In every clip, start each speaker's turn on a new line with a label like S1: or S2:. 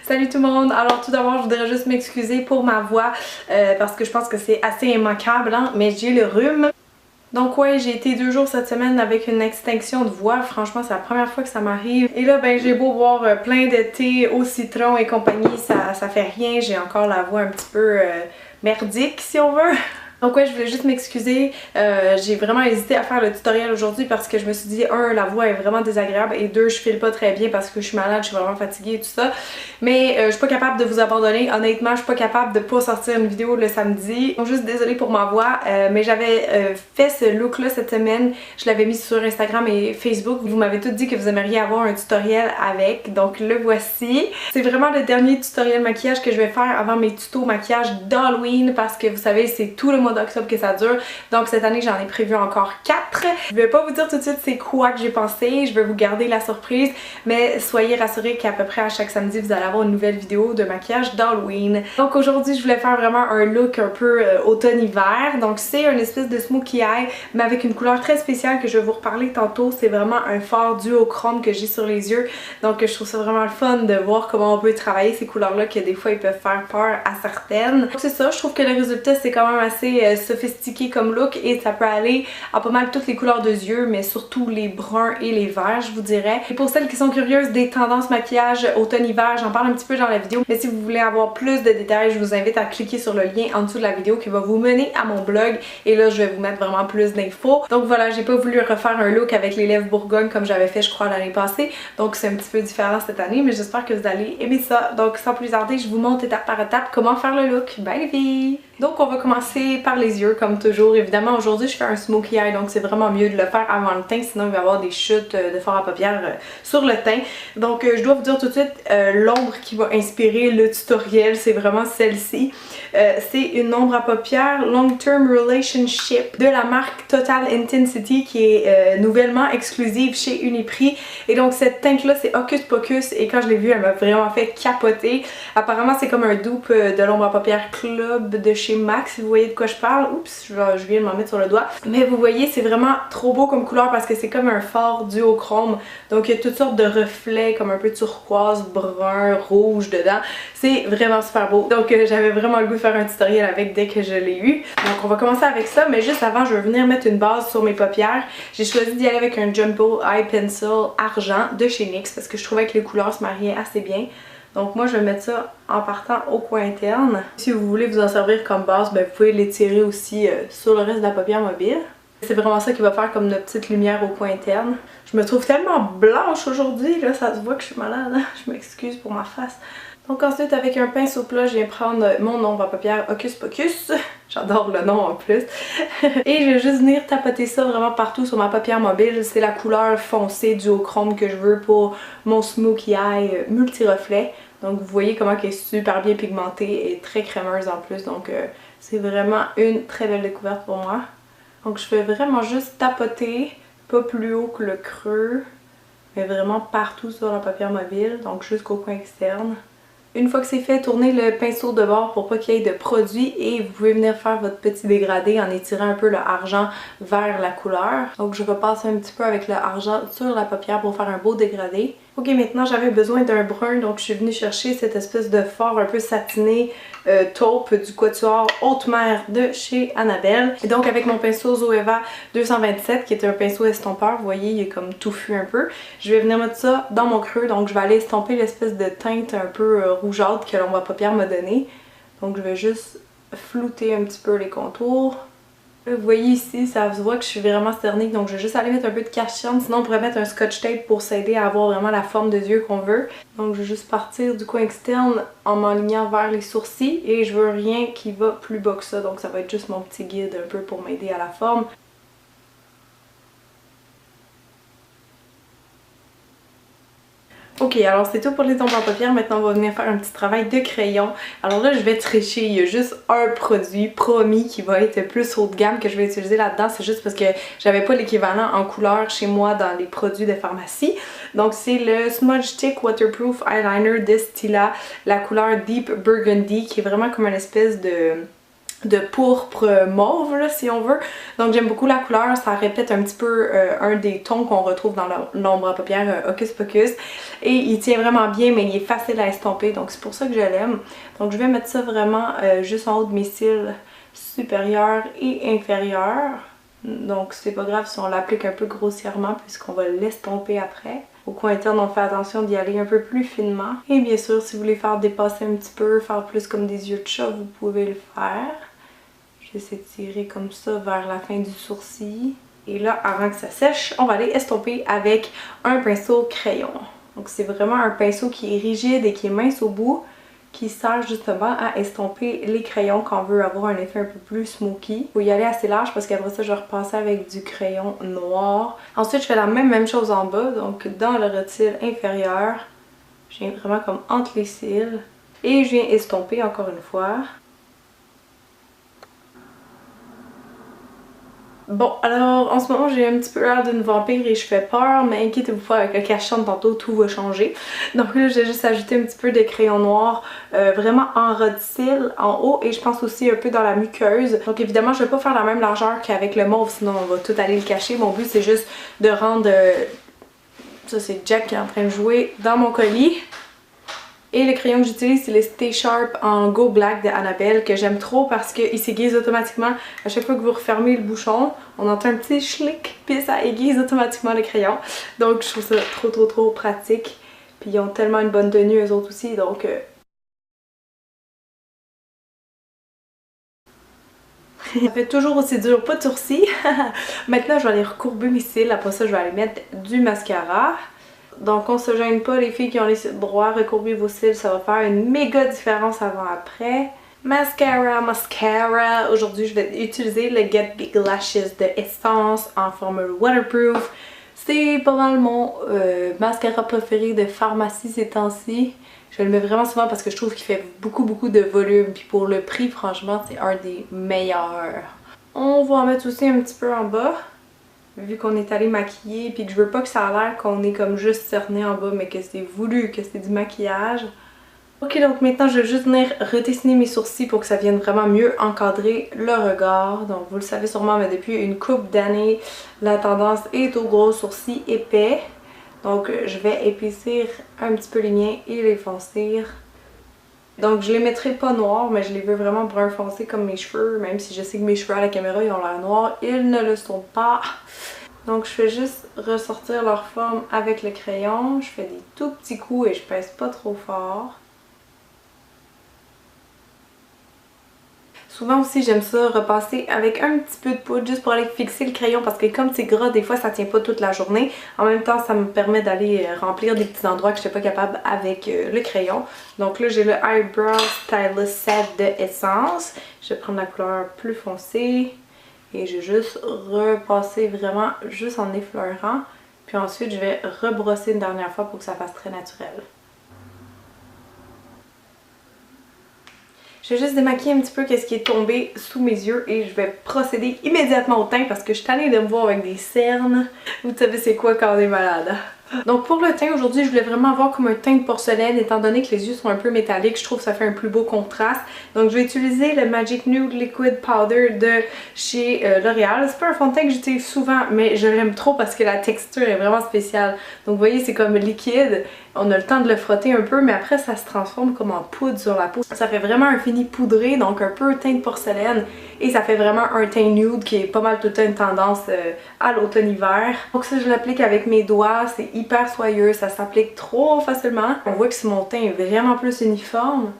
S1: Salut tout le monde! Alors tout d'abord je voudrais juste m'excuser pour ma voix parce que je pense que c'est assez immanquable hein? Mais j'ai le rhume. Donc ouais, j'ai été 2 jours cette semaine avec une extinction de voix. Franchement, c'est la première fois que ça m'arrive. Et là, ben j'ai beau boire plein de thé au citron et compagnie, ça fait rien. J'ai encore la voix un petit peu merdique si on veut. Donc ouais, je voulais juste m'excuser, j'ai vraiment hésité à faire le tutoriel aujourd'hui parce que je me suis dit, la voix est vraiment désagréable et 2, je file pas très bien parce que je suis malade, je suis vraiment fatiguée et tout ça. Mais je suis pas capable de vous abandonner, honnêtement, je suis pas capable de pas sortir une vidéo le samedi. Donc juste désolée pour ma voix, mais j'avais fait ce look là cette semaine, je l'avais mis sur Instagram et Facebook. Vous m'avez toutes dit que vous aimeriez avoir un tutoriel avec, donc le voici. C'est vraiment le dernier tutoriel maquillage que je vais faire avant mes tutos maquillage d'Halloween parce que vous savez, c'est tout le mois d'octobre que ça dure. Donc cette année j'en ai prévu encore 4. Je vais pas vous dire tout de suite c'est quoi que j'ai pensé, je vais vous garder la surprise, mais soyez rassurés qu'à peu près à chaque samedi vous allez avoir une nouvelle vidéo de maquillage d'Halloween. Donc aujourd'hui je voulais faire vraiment un look un peu automne-hiver. Donc c'est une espèce de smoky eye mais avec une couleur très spéciale que je vais vous reparler tantôt. C'est vraiment un fard duochrome que j'ai sur les yeux. Donc je trouve ça vraiment le fun de voir comment on peut travailler ces couleurs là que des fois ils peuvent faire peur à certaines. Donc c'est ça, je trouve que le résultat c'est quand même assez sophistiqué comme look et ça peut aller à pas mal toutes les couleurs de yeux mais surtout les bruns et les verts je vous dirais. Et pour celles qui sont curieuses des tendances maquillage automne-hiver, j'en parle un petit peu dans la vidéo, mais si vous voulez avoir plus de détails je vous invite à cliquer sur le lien en dessous de la vidéo qui va vous mener à mon blog et là je vais vous mettre vraiment plus d'infos. Donc voilà, j'ai pas voulu refaire un look avec les lèvres bourgogne comme j'avais fait je crois l'année passée, donc c'est un petit peu différent cette année mais j'espère que vous allez aimer ça. Donc sans plus tarder je vous montre étape par étape comment faire le look. Bye les filles! Donc on va commencer par les yeux comme toujours. Évidemment aujourd'hui je fais un smoky eye donc c'est vraiment mieux de le faire avant le teint sinon il va y avoir des chutes de fard à paupières sur le teint. Donc je dois vous dire tout de suite l'ombre qui va inspirer le tutoriel c'est vraiment celle-ci. C'est une ombre à paupières Long Term Relationship de la marque Total Intensity qui est nouvellement exclusive chez Uniprix. Et donc cette teinte là c'est Hocus Pocus et quand je l'ai vue elle m'a vraiment fait capoter. Apparemment c'est comme un dupe de l'ombre à paupières Club de chez MAC si vous voyez de quoi je parle. Oups, je viens de m'en mettre sur le doigt. Mais vous voyez c'est vraiment trop beau comme couleur parce que c'est comme un fard duochrome. Donc il y a toutes sortes de reflets comme un peu turquoise, brun, rouge dedans. C'est vraiment super beau. Donc j'avais vraiment le goût de faire un tutoriel avec dès que je l'ai eu. Donc on va commencer avec ça mais juste avant je vais venir mettre une base sur mes paupières. J'ai choisi d'y aller avec un Jumbo Eye Pencil argent de chez NYX parce que je trouvais que les couleurs se mariaient assez bien. Donc moi je vais mettre ça en partant au coin interne. Si vous voulez vous en servir comme base, ben vous pouvez l'étirer aussi sur le reste de la paupière mobile. C'est vraiment ça qui va faire comme notre petite lumière au coin interne. Je me trouve tellement blanche aujourd'hui, là ça se voit que je suis malade, hein? Je m'excuse pour ma face. Donc ensuite avec un pinceau plat je viens prendre mon ombre à paupières Hocus Pocus. J'adore le nom en plus. Et je vais juste venir tapoter ça vraiment partout sur ma paupière mobile. C'est la couleur foncée duochrome que je veux pour mon smoky eye multi-reflet. Donc vous voyez comment elle est super bien pigmentée et très crémeuse en plus. Donc c'est vraiment une très belle découverte pour moi. Donc je fais vraiment juste tapoter, pas plus haut que le creux, mais vraiment partout sur la paupière mobile, donc jusqu'au coin externe. Une fois que c'est fait, tournez le pinceau de bord pour pas qu'il y ait de produit et vous pouvez venir faire votre petit dégradé en étirant un peu le argent vers la couleur. Donc je repasse un petit peu avec le argent sur la paupière pour faire un beau dégradé. Ok, maintenant j'avais besoin d'un brun donc je suis venue chercher cette espèce de fard un peu satiné taupe du Quatuor Haute Mer de chez Annabelle. Et donc avec mon pinceau Zoeva 227 qui est un pinceau estompeur, vous voyez il est comme touffu un peu. Je vais venir mettre ça dans mon creux donc je vais aller estomper l'espèce de teinte un peu rougeâtre que l'ombre à paupières m'a donné. Donc je vais juste flouter un petit peu les contours. Là, vous voyez ici, ça se voit que je suis vraiment cernée, donc je vais juste aller mettre un peu de cache-cerne, sinon on pourrait mettre un scotch tape pour s'aider à avoir vraiment la forme de yeux qu'on veut. Donc je vais juste partir du coin externe en m'alignant vers les sourcils et je veux rien qui va plus bas que ça, donc ça va être juste mon petit guide un peu pour m'aider à la forme. Ok, alors c'est tout pour les ombres à paupières. Maintenant on va venir faire un petit travail de crayon. Alors là je vais tricher, il y a juste un produit promis qui va être plus haut de gamme que je vais utiliser là-dedans. C'est juste parce que j'avais pas l'équivalent en couleur chez moi dans les produits de pharmacie. Donc c'est le Smudge Stick Waterproof Eyeliner de Stila, la couleur Deep Burgundy qui est vraiment comme une espèce de de pourpre mauve là, si on veut. Donc j'aime beaucoup la couleur, ça répète un petit peu un des tons qu'on retrouve dans l'ombre à paupières Hocus Pocus. Et il tient vraiment bien mais il est facile à estomper donc c'est pour ça que je l'aime. Donc je vais mettre ça vraiment juste en haut de mes cils supérieurs et inférieurs. Donc c'est pas grave si on l'applique un peu grossièrement puisqu'on va l'estomper après. Au coin interne, on fait attention d'y aller un peu plus finement. Et bien sûr, si vous voulez faire dépasser un petit peu, faire plus comme des yeux de chat, vous pouvez le faire. Je vais s'étirer comme ça vers la fin du sourcil. Et là, avant que ça sèche, on va aller estomper avec un pinceau crayon. Donc c'est vraiment un pinceau qui est rigide et qui est mince au bout, qui sert justement à estomper les crayons quand on veut avoir un effet un peu plus smoky. Il faut y aller assez large parce qu'après ça, je vais repasser avec du crayon noir. Ensuite, je fais la même chose en bas, donc dans le retile inférieur, je viens vraiment comme entre les cils et je viens estomper encore une fois. Bon, alors en ce moment j'ai un petit peu l'air d'une vampire et je fais peur, mais inquiétez-vous pas, avec le cache de tantôt tout va changer. Donc là j'ai juste ajouté un petit peu de crayon noir vraiment en ras de cils en haut et je pense aussi un peu dans la muqueuse. Donc évidemment je vais pas faire la même largeur qu'avec le mauve sinon on va tout aller le cacher. Mon but c'est juste de rendre, ça c'est Jack qui est en train de jouer dans mon colis. Et le crayon que j'utilise, c'est le Stay Sharp en Go Black de Annabelle que j'aime trop parce qu'il s'aiguise automatiquement. À chaque fois que vous refermez le bouchon, on entend un petit schlick puis ça aiguise automatiquement le crayon. Donc je trouve ça trop pratique. Puis ils ont tellement une bonne tenue eux autres aussi donc... Ça fait toujours aussi dur, pas de sourcils. Maintenant je vais aller recourber mes cils, après ça je vais aller mettre du mascara. Donc on se gêne pas les filles qui ont les cils droits, recourbez vos cils, ça va faire une méga différence avant-après. Mascara. Aujourd'hui je vais utiliser le Get Big Lashes de Essence en formule waterproof. C'est pas mal mon mascara préféré de pharmacie ces temps-ci. Je le mets vraiment souvent parce que je trouve qu'il fait beaucoup de volume. Puis pour le prix, franchement, c'est un des meilleurs. On va en mettre aussi un petit peu en bas. Vu qu'on est allé maquiller puis que je veux pas que ça a l'air qu'on est comme juste cerné en bas mais que c'est voulu, que c'est du maquillage. Ok, donc maintenant je vais juste venir redessiner mes sourcils pour que ça vienne vraiment mieux encadrer le regard. Donc vous le savez sûrement mais depuis une couple d'années la tendance est aux gros sourcils épais. Donc je vais épaissir un petit peu les miens et les foncir. Donc je les mettrai pas noirs mais je les veux vraiment brun foncé comme mes cheveux. Même si je sais que mes cheveux à la caméra ils ont l'air noirs, ils ne le sont pas. Donc je fais juste ressortir leur forme avec le crayon. Je fais des tout petits coups et je pèse pas trop fort. Souvent aussi j'aime ça repasser avec un petit peu de poudre juste pour aller fixer le crayon parce que comme c'est gras des fois ça tient pas toute la journée. En même temps ça me permet d'aller remplir des petits endroits que je n'étais pas capable avec le crayon. Donc là j'ai le Eyebrow Stylist Set de Essence. Je vais prendre la couleur plus foncée et je vais juste repasser vraiment juste en effleurant. Puis ensuite je vais rebrosser une dernière fois pour que ça fasse très naturel. Je vais juste démaquiller un petit peu ce qui est tombé sous mes yeux et je vais procéder immédiatement au teint parce que je suis tannée de me voir avec des cernes. Vous savez c'est quoi quand on est malade. Donc pour le teint aujourd'hui je voulais vraiment avoir comme un teint de porcelaine étant donné que les yeux sont un peu métalliques, je trouve que ça fait un plus beau contraste. Donc je vais utiliser le Magic Nude Liquid Powder de chez L'Oréal. C'est pas un fond de teint que j'utilise souvent mais je l'aime trop parce que la texture est vraiment spéciale. Donc vous voyez c'est comme liquide, on a le temps de le frotter un peu mais après ça se transforme comme en poudre sur la peau. Ça fait vraiment un fini poudré donc un peu teint de porcelaine et ça fait vraiment un teint nude qui est pas mal tout le temps une tendance à l'automne-hiver. Donc ça je l'applique avec mes doigts, c'est hyper soyeux, ça s'applique trop facilement. On voit que mon teint est vraiment plus uniforme.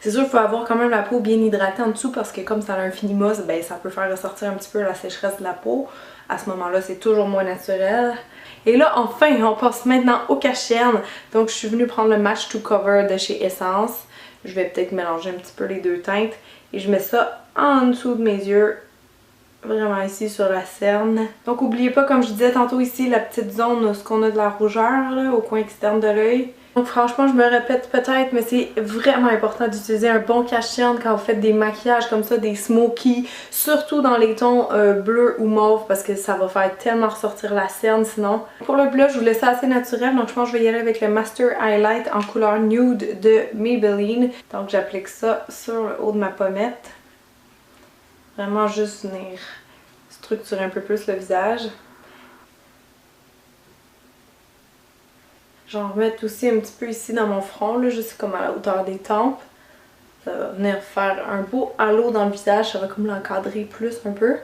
S1: C'est sûr qu'il faut avoir quand même la peau bien hydratée en dessous parce que comme ça a un fini mousse, ben ça peut faire ressortir un petit peu la sécheresse de la peau. À ce moment-là, c'est toujours moins naturel. Et là, enfin, on passe maintenant au cache-cerne. Donc je suis venue prendre le Match to Cover de chez Essence. Je vais peut-être mélanger un petit peu les deux teintes. Et je mets ça en dessous de mes yeux. Vraiment ici sur la cerne. Donc n'oubliez pas, comme je disais tantôt ici, la petite zone où on a de la rougeur là, au coin externe de l'œil. Donc franchement je me répète peut-être mais c'est vraiment important d'utiliser un bon cache-cerne quand vous faites des maquillages comme ça, des smoky, surtout dans les tons bleu ou mauve parce que ça va faire tellement ressortir la cerne sinon. Pour le blush je vous laisse ça assez naturel donc je pense que je vais y aller avec le Master Highlight en couleur nude de Maybelline. Donc j'applique ça sur le haut de ma pommette. Vraiment juste venir structurer un peu plus le visage. J'en remets aussi un petit peu ici dans mon front, là, juste comme à la hauteur des tempes. Ça va venir faire un beau halo dans le visage, ça va comme l'encadrer plus un peu.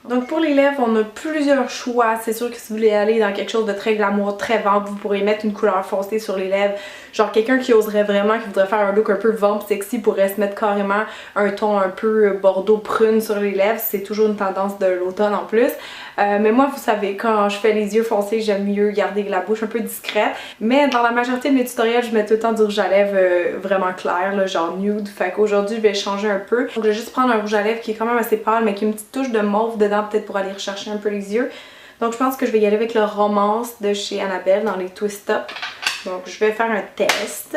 S1: Donc pour les lèvres, on a plusieurs choix. C'est sûr que si vous voulez aller dans quelque chose de très glamour, très vamp, vous pourrez mettre une couleur foncée sur les lèvres. Genre quelqu'un qui oserait vraiment, qui voudrait faire un look un peu vamp sexy, pourrait se mettre carrément un ton un peu bordeaux prune sur les lèvres. C'est toujours une tendance de l'automne en plus. Mais moi, vous savez, quand je fais les yeux foncés, j'aime mieux garder la bouche un peu discrète. Mais dans la majorité de mes tutoriels, je mets tout le temps du rouge à lèvres vraiment clair, là, genre nude. Fait qu'aujourd'hui, je vais changer un peu. Donc je vais juste prendre un rouge à lèvres qui est quand même assez pâle, mais qui a une petite touche de mauve dedans, peut-être pour aller rechercher un peu les yeux. Donc je pense que je vais y aller avec le Romance de chez Annabelle dans les Twist Up. Donc je vais faire un test.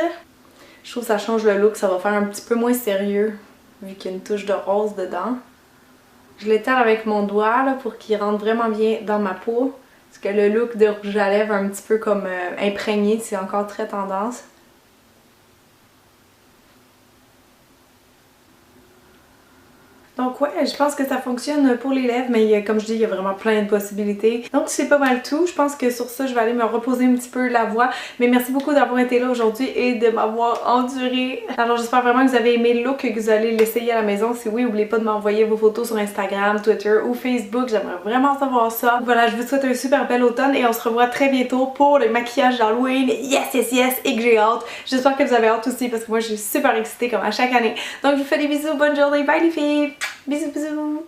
S1: Je trouve que ça change le look, ça va faire un petit peu moins sérieux, vu qu'il y a une touche de rose dedans. Je l'étale avec mon doigt là, pour qu'il rentre vraiment bien dans ma peau. Parce que le look de rouge à lèvres un petit peu comme imprégné, c'est encore très tendance. Donc ouais, je pense que ça fonctionne pour les lèvres, mais comme je dis, il y a vraiment plein de possibilités. Donc c'est pas mal tout. Je pense que sur ça, je vais aller me reposer un petit peu la voix. Mais merci beaucoup d'avoir été là aujourd'hui et de m'avoir enduré. Alors j'espère vraiment que vous avez aimé le look, que vous allez l'essayer à la maison. Si oui, n'oubliez pas de m'envoyer vos photos sur Instagram, Twitter ou Facebook. J'aimerais vraiment savoir ça. Voilà, je vous souhaite un super bel automne et on se revoit très bientôt pour le maquillage d'Halloween. Yes, yes, yes! Et que j'ai hâte. J'espère que vous avez hâte aussi parce que moi je suis super excitée comme à chaque année. Donc je vous fais des bisous, bonne journée, bye les filles! Bisous bisous!